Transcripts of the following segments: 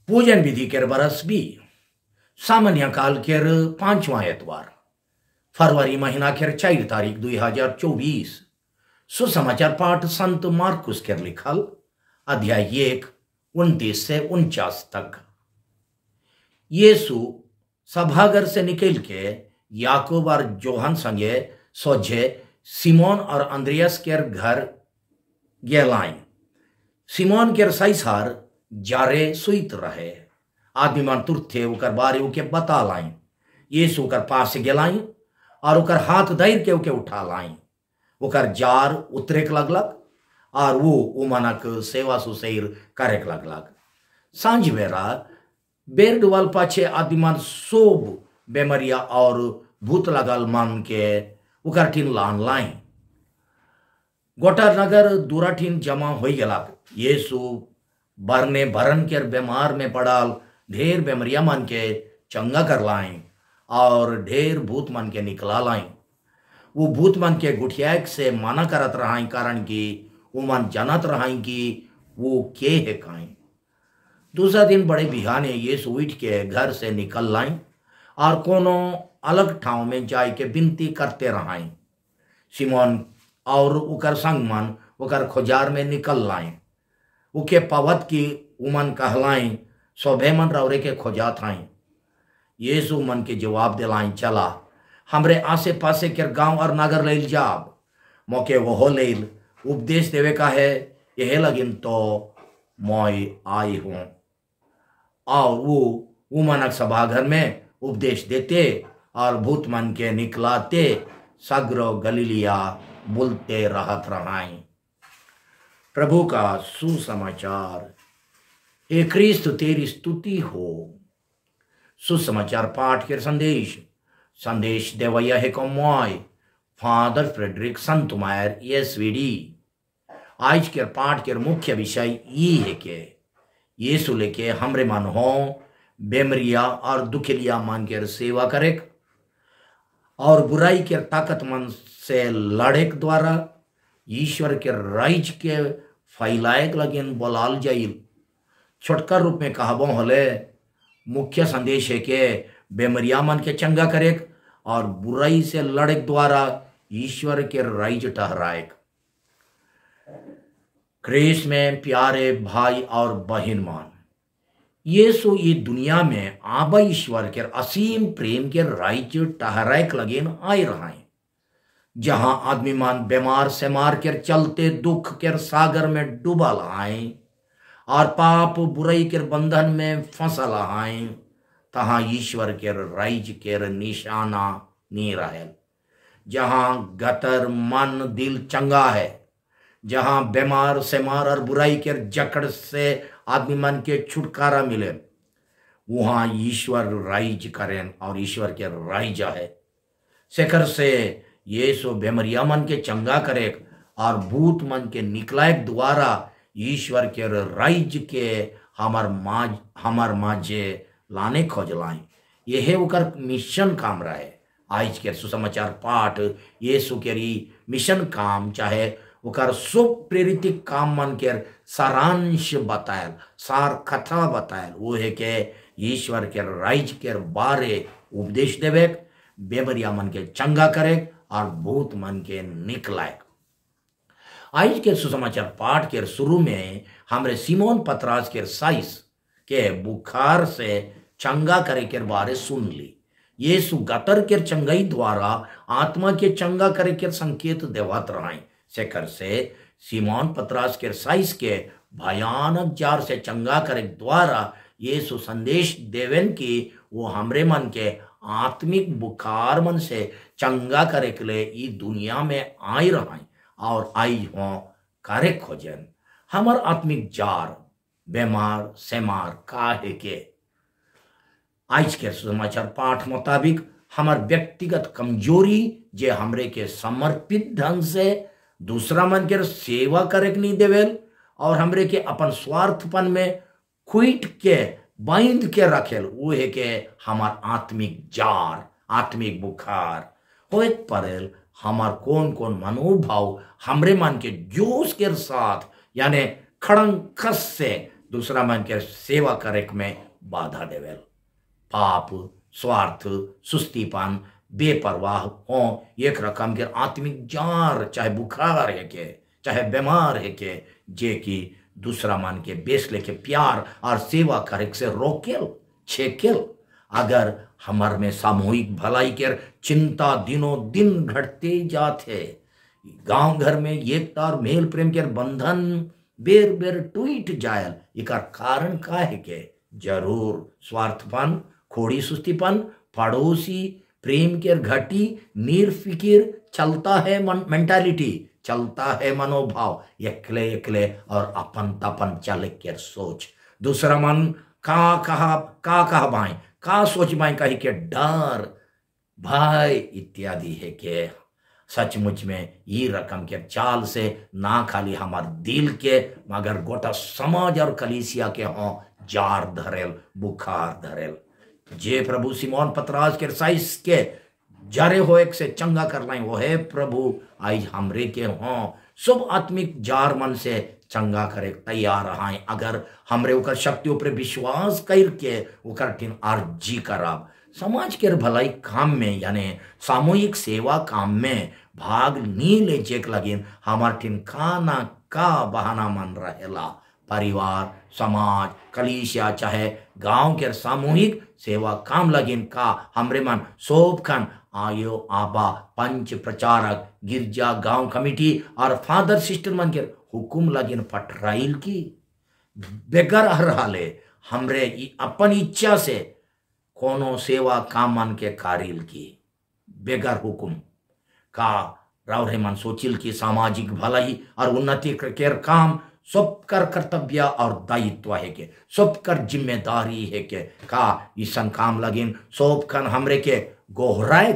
पूजन विधि केर बरस भी सामान्य काल केर 5वां एतवार फरवरी महीना केर 4 तारीख 2024 सुसमाचार पाठ संत मार्कुस केर लिखल अध्याय 1 29 से 49 तक। यीशु सभागर से निकल के याकूब और जोहन संगे सोझे सिमोन और अंद्रियास केर घर गेलाइन। सिमोन केर साइसार जारे सुइत रहे। आदमी मन तुरथे उकर बारे उके बता लाइन। यीशु उकर पास गेलाइन और उकर हाथ धैर के उके उठा लाइन। उकर जार उतरेक लगलक और वो उमनक सेवा सुसैर करेक लगलक। सांझ बेरा बेर डुबल पाछे आदमी मन सोब बेमरिया और भूत लगल मन के उकर ठिन लान लाइन। गोटा नगर दूरा ठिन जमा हो गेलक। यीशु बरने भरन के बीमार में पड़ल ढेर बेमरिया मन के चंगा कर लाइन और ढेर भूत मन के निकला लाइन। वो भूत मन के गुठियाक से माना करत रहाई, कारण कि वो मन जानत रहाई कि वो के है काई। दूसरा दिन बड़े बिहाने यीशु उठ के घर से निकल लाइन और कोनो अलग ठाव में जाय के विनती करते रहाई। सिमोन और उकर संग मन उकर खोजार में निकल लाइन। उके पवत की उमन कहलाइन, सोभे मन रौरे के खोजा थाई। यीशु मन के जवाब दिलाइन, चला हमरे आसे पासे के गांव और नगर लेल जाब, मोके वहो लेल उपदेश देवे का है, यह लगिन तो मोय आई हूँ। और वो उमनक सभाघर में उपदेश देते और भूत मन के निकलाते सगरो गलीलिया बोलते रहत रहाई। प्रभु का सुसमाचार। हे क्रिस्त तेरी स्तुति हो। सुसमाचार पाठ के संदेश देवैया है को मोय फादर फ्रेडरिक संतमायर एसवीडी। आज के पाठ के मुख्य विषय ये है कि यीशु लेके हमरे मन हो बेमरिया और दुखिलिया मन के सेवा करे और बुराई के ताकत मन से लड़े द्वारा ईश्वर के राइज के फैलाएक लगिन बोलाल जाइल। छोटका रूप में कहबो हले मुख्य संदेश है कि बेमरिया मन के चंगा करे और बुराई से लड़े द्वारा ईश्वर के राइज ठहराएक। क्रिस्त में प्यारे भाई और बहन मान, यीशु ये दुनिया में आबा ईश्वर के असीम प्रेम के राइज ठहराएक लगिन आए रहाई। जहां आदमी मान बीमार से मार कर चलते दुख के सागर में डूबल आए और पाप बुराई के बंधन में फंसल आए, तहां ईश्वर के राइज के निशाना नहीं रहे। जहां गतर मन दिल चंगा है, जहां बीमार से मार और बुराई के जकड़ से आदमी मन के छुटकारा मिले, वहां ईश्वर राइज करें और ईश्वर के राइज है। शेखर से यीशु बेमरिया मन के चंगा करे और भूत मन के निकलायक द्वारा ईश्वर के राइज के हमार माजे लाने खोज लाई। यह उकर मिशन काम रहे। आज के सुसमाचार पाठ यीशु के मिशन काम चाहे उकर सुप्रेरित काम मन के सारांश बतायल, सार कथा बतायल, वो है कि ईश्वर के राइज के बारे उपदेश देवे, बेमरिया मन के चंगा करे और भूत मन के निकलाए। आज के सुसमाचार पाठ के शुरू में हमरे सिमोन पतरास के साइस के बुखार से चंगा करे के बारे सुन ली। यीशु गतर के चंगाई द्वारा आत्मा के चंगा करे के संकेत देवत रहाई। शेखर से सिमोन पतरास के साइस के भयानक जार से चंगा करे द्वारा यीशु संदेश देवेन की वो हमरे मन के आत्मिक बुखार मन से चंगा करे के लिए ई दुनिया में आई रहा और आई हो करे खोजन। हमर आत्मिक जार बेमार सेमार काहे के। आज के समाचार पाठ मुताबिक हमार व्यक्तिगत कमजोरी जे हमरे के समर्पित ढंग से दूसरा मन के सेवा करे के नहीं देवेल और हमरे के अपन स्वार्थपन में खुट के बांध के रखेल, वो है के हमार आत्मिक जार आत्मिक बुखार होए पड़ेल। हमार कौन कौन मनोभाव हमरे मन के जोश के साथ यानी खड़ंग खस से दूसरा मन के सेवा करे में बाधा देवेल। पाप, स्वार्थ, सुस्तीपन, बेपरवाह हो एक रकम के आत्मिक जार, चाहे बुखार है के चाहे बीमार है के, जे की दूसरा मन के बेस लेके प्यार और सेवा करे से रोकेल छेकेल। अगर हमार में सामूहिक भलाई के चिंता दिनों दिन घटते जाते, गांव घर में एकता और मेल प्रेम के बंधन बेर बेर टूट जायल, इका कारण का है के जरूर स्वार्थपन, खोड़ी सुस्तीपन, पड़ोसी प्रेम के घटी, निर्फिकिर चलता है मेंटालिटी, चलता है मनोभाव, एकले एकले और अपन तपन चल के सोच। दूसरा मन का कहा बाएं, का सोच बाएं कही के डर भय इत्यादि है के सचमुच में ये रकम के चाल से ना खाली हमार दिल के मगर गोटा समाज और कलीसिया के हों जार धरेल, बुखार धरेल। जे प्रभु सिमोन पतरास के साइस के जरे हो एक से चंगा करना वो है प्रभु आज हमरे के हों सब आत्मिक जार मन से चंगा करे तैयार रहाएं। अगर हमरे उकर शक्ति ऊपर विश्वास करके उकर टिन अर्जी कराब समाज के भलाई काम में यानी सामूहिक सेवा काम में भाग नी ले चेक लगिन हमार टिन खाना का बहाना मन रहेला। परिवार, समाज, कलीसिया चाहे गांव के सामूहिक सेवा काम लगिन का हमरे मन सोप खन आयो आबा पंच प्रचारक गिरजा गांव कमिटी और फादर सिस्टर मन के हुकुम लगिन पटराइल की बेगर रहले हमरे अपन इच्छा से कोनो सेवा काम मन के कारिल की बेगर हुकुम का रावरे मन सोचिल की सामाजिक भलाई और उन्नति के काम सबकर कर्तव्य और दायित्व है के सबकर जिम्मेदारी है के का ईसन काम लगिन सबकन हमरे के गोहराए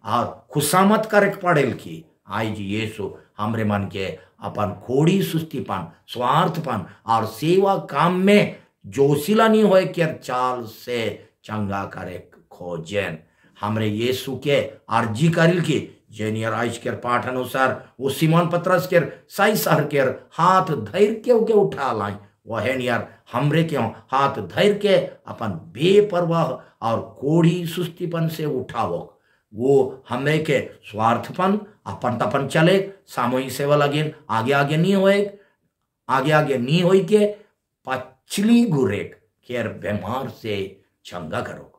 और खुशामत करे पड़ेल की आज यीशु हमरे मन के अपन खोड़ी सुस्तीपन, स्वार्थपन और सेवा काम में जोशिला नहीं होए के चाल से चंगा करे खोजेन। हमरे यीशु के अर्जी करिल की जेनियर आइज के पाठ अनुसार वो सिमोन पतरस के साई सहर के हाथ धैर्य के उठा लाई वह नियर हमरे के हाथ धैर्य के अपन बेपरवाह और कोढ़ी सुस्तीपन से उठावो। वो हमरे के स्वार्थपन अपन तपन चले सामूहिक सेवा लगिन आगे आगे नहीं होई के पछली गुरेक केर बीमार से चंगा करो।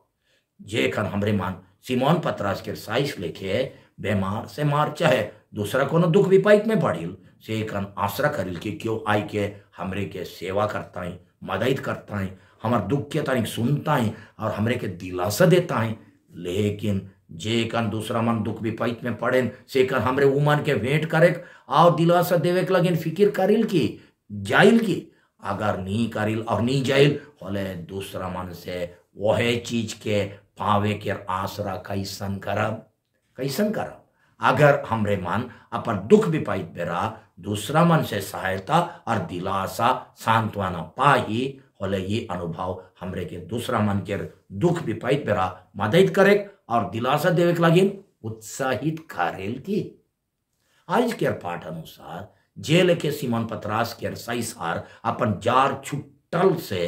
जे खन हमरे मान सिमोन पतरस के साइस लेके बीमार से मार चाहे दूसरा कोनो दुख विपाइत में पड़िल से कन आसरा करिल कि क्यों आई के हमरे के सेवा करता है, मदद करता है, हमार दुख के तारीख सुनता है और हमरे के दिलासा देता है। लेकिन जे कन दूसरा मन दुख विपाइत में पड़े से कन हमरे उमन के भेंट करे और दिलासा देवे के लगिन फिकिर करिल की जाइल की अगर नी करिल और नी जाइल होले दूसरा मन से वह चीज के पावे के आसरा कैसन करब। अगर हमरे मन अपन दुख विपाइत बेरा दूसरा मन से सहायता और दिलासा सांत्वना पाही होले ये अनुभव हमरे के दूसरा मन के दुख विपाइत बेरा मदद करे और दिलासा देवे के लगिन उत्साहित करेल की। आज के पाठ अनुसार जेल के सिमोन पतरस के साइसार अपन जार छुट्टल से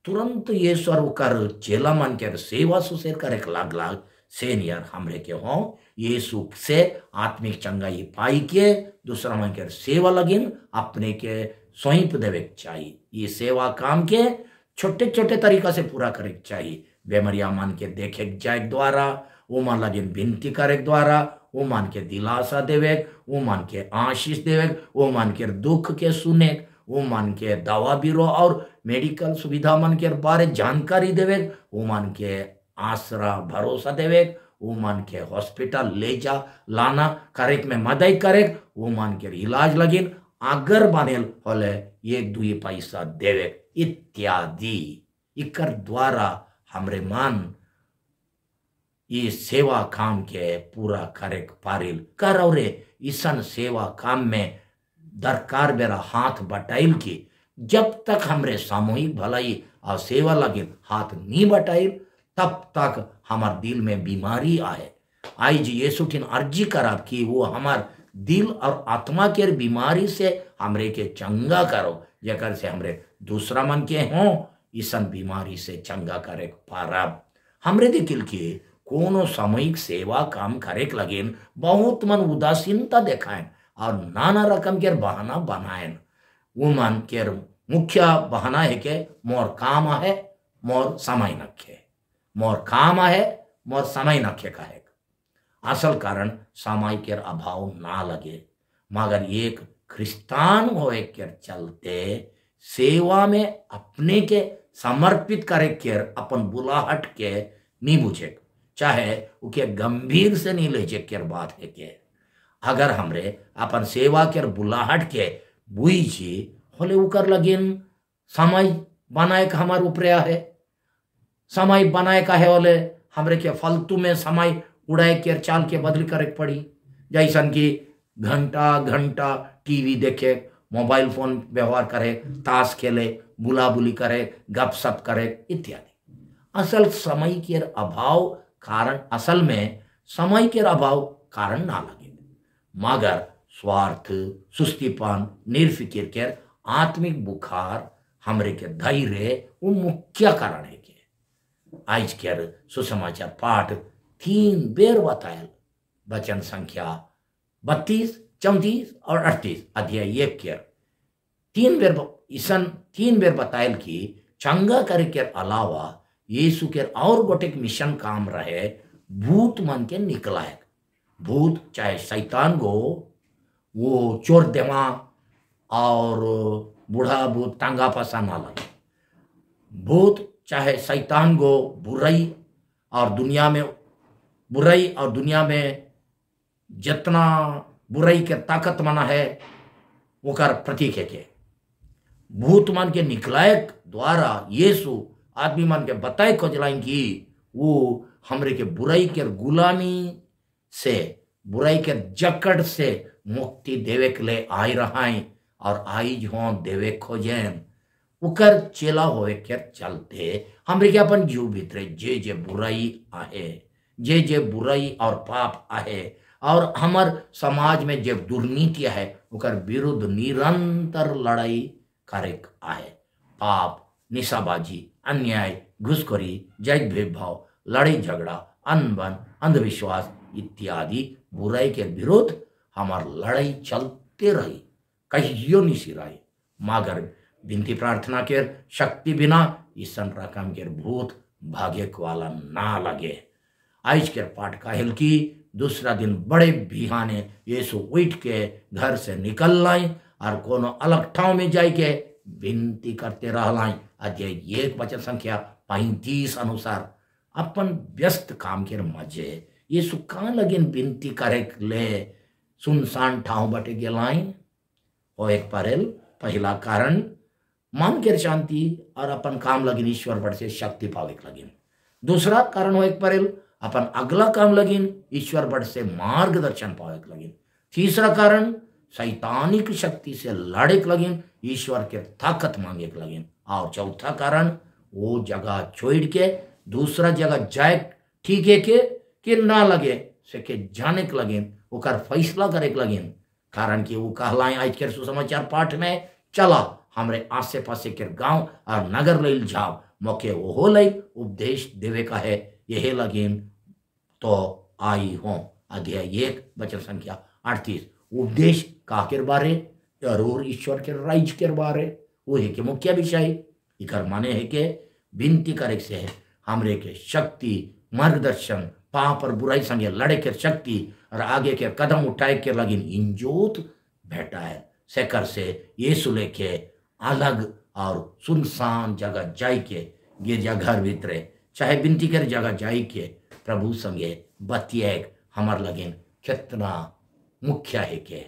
तुरंत ये स्वर कर जेला मन के सेवा सुसेर करे लाग से नियर हमरे के हो यीशु से आत्मिक चंगाई पाई के दूसरा मन के सेवा लगिन अपने के सौंप देवे चाहिए। ये सेवा काम के छोटे छोटे तरीका से पूरा करे चाहिए। बेमरिया मन के देखे जाए द्वारा वो मन लगिन विनती करे द्वारा वो मन के दिलासा देवे, वो मन के आशीष देवे, वो मन के दुख के सुने, वो मन के दवा बीरो और मेडिकल सुविधा मन के बारे जानकारी देवे, वो मन के आसरा भरोसा देवे, वो मन के हॉस्पिटल ले जा लाना करे में मदद करे, वो मन के इलाज लगिन अगर बनेल होले एक दुई पैसा देवे इत्यादि। इकर द्वारा हमरे मन ये सेवा काम के पूरा करे पारिल कर और ईसन सेवा काम में दरकार बेरा हाथ बटाइल की जब तक हमरे सामूहिक भलाई और सेवा लगे हाथ नहीं बटाइल तब तक हमार दिल में बीमारी आए। आज यीशु ठिन अर्जी कराब कि वो हमार दिल और आत्मा के बीमारी से हमरे के चंगा करो जकर से हमरे दूसरा मन के हों ईसन बीमारी से चंगा करे पारब। हमरे दिल के कोनो सामूहिक सेवा काम करे लगिन बहुत मन उदासीनता देखाएं और नाना रकम के बहाना बनाएं। वो मन के मुख्य बहाना है के मोर काम है मोर समय नखे, मोर काम है मोर समय नखे कहे। असल कारण समय के अभाव ना लगे, मगर एक ख्रिस्तान होए के चलते सेवा में अपने के समर्पित करे के अपन बुलाहट के नहीं बुझे, चाहे उके गंभीर से नहीं ले के बात है के अगर हमरे अपन सेवा के बुलाहट के बुझी होले उकर लगिन समय बनाए का हमार ऊपर है, समय बनाए का है बोले हमरे के फालतू में समय उड़ाए के चाल के बदली करे पड़ी। जैसन कि घंटा घंटा टीवी देखे, मोबाइल फोन व्यवहार करे, ताश खेले, बुला बुली करे, गपशप करे इत्यादि। असल समय के अभाव कारण, असल में समय के अभाव कारण ना लगे, मगर स्वार्थ, सुस्तीपन, निर्फिक्र के आत्मिक बुखार हमरे के धैर्य वो मुख्य कारण है के आज के सुसमाचार पाठ 3 बेर बतायल वचन संख्या 32, 34 और 38 अध्याय 1 के 3 बेर बतायल कि चंगा करे के अलावा यीशु के और गोटे मिशन काम रहे भूत मन के निकलायक। भूत चाहे शैतान गो वो चोर देवा और बूढ़ा भूत टांगा फंसा ना लगे, भूत चाहे शैतान गो बुराई और दुनिया में जितना बुराई के ताकत मना है वो कर प्रतीक है के भूत मन के निकलायक द्वारा यीशु आदमी मन के बताए खोजलाइन कि वो हमरे के बुराई के गुलामी से, बुराई के जकड़ से मुक्ति देवे के लिए आई रहाई और आई जो देवे खोजें उकर चेला होए के चलते हमरे के अपन जीव भीतरे जे बुराई आहे, जे बुराई और पाप आहे और हमार समाज में जे दुर्नीति है उकर विरुद्ध निरंतर लड़ाई करे आहे। पाप, निशाबाजी, अन्याय, घुसखोरी, जाति भेदभाव, लड़ाई झगड़ा, अनबन, अंधविश्वास इत्यादि बुराई के विरुद्ध हमार लड़ाई चलते रही, कहियो नहीं सिराई, मगर विनती प्रार्थना के शक्ति बिना ईसन रकम के भूत भागे वाला ना लगे। आज के पाठ काहिल की दूसरा दिन बड़े बिहाने यीशु उठ के घर से निकल लाई और कोनो अलग ठाव में जाय के विनती करते रह लाई। अध्याय 1 वचन संख्या 35 अनुसार अपन व्यस्त काम के मजे यीशु कहाँ लगिन विनती करे ले सुनसान ठाव बटे गेलाई। और एक परेल पहला कारण मन के शांति और अपन काम लगिन ईश्वर बट से शक्ति पावे लगिन। दूसरा कारण हो एक परेल अपन अगला काम लगिन ईश्वर बट से मार्गदर्शन पावे लगिन। तीसरा कारण शैतानिक शक्ति से लड़े लगिन, ईश्वर के ताकत मांगे लगिन। और चौथा कारण वो जगह छोड़ के दूसरा जगह जाए ठीक है के ना लगे से के जाने के लगिन, ओकर फैसला करे लगिन। कारण कि वो कहलाए आज के सुसमाचार पाठ में चला हमरे आसे पासे के गांव और नगर ले जाओ, मौके वो लई उपदेश देवे का है यही लगिन तो आई हो। अध्याय 1 वचन संख्या 38 उपदेश काकेर बारे जरूर ईश्वर के राज्य के बारे वो है कि मुख्य विषय इकर माने है कि विनती करे से है हमरे के शक्ति मार्गदर्शन पाप और बुराई संगे लड़े के शक्ति और आगे के कदम उठाए के लगिन इंजोत भेटा है सेकर से यीशु लेके अलग और सुनसान जगह जाय के गिरजाघर भीतरे चाहे विनती कर जगह जाय के प्रभु संगे बतियाए हमार लगिन कितना मुख्य है के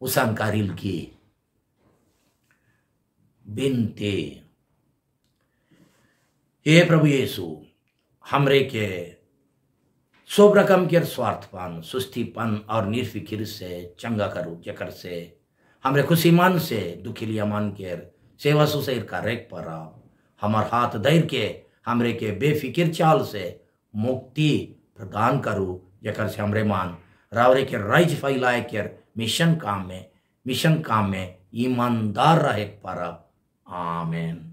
उसानकारिल की विनती। हे प्रभु यीशु हमरे के सब रकम के स्वार्थपन सुस्तीपन और निर्फिक्र से चंगा करू जकर से हमरे खुशी मन से दुखिलिया मन के सेवा सुसैर का रेख पर हमार हाथ धैर के हमरे के बेफिक्र चाल से मुक्ति प्रदान करू जकर से हमरे मान रावरे के राइज फैलाए के मिशन काम में ईमानदार रहे पर आमेन।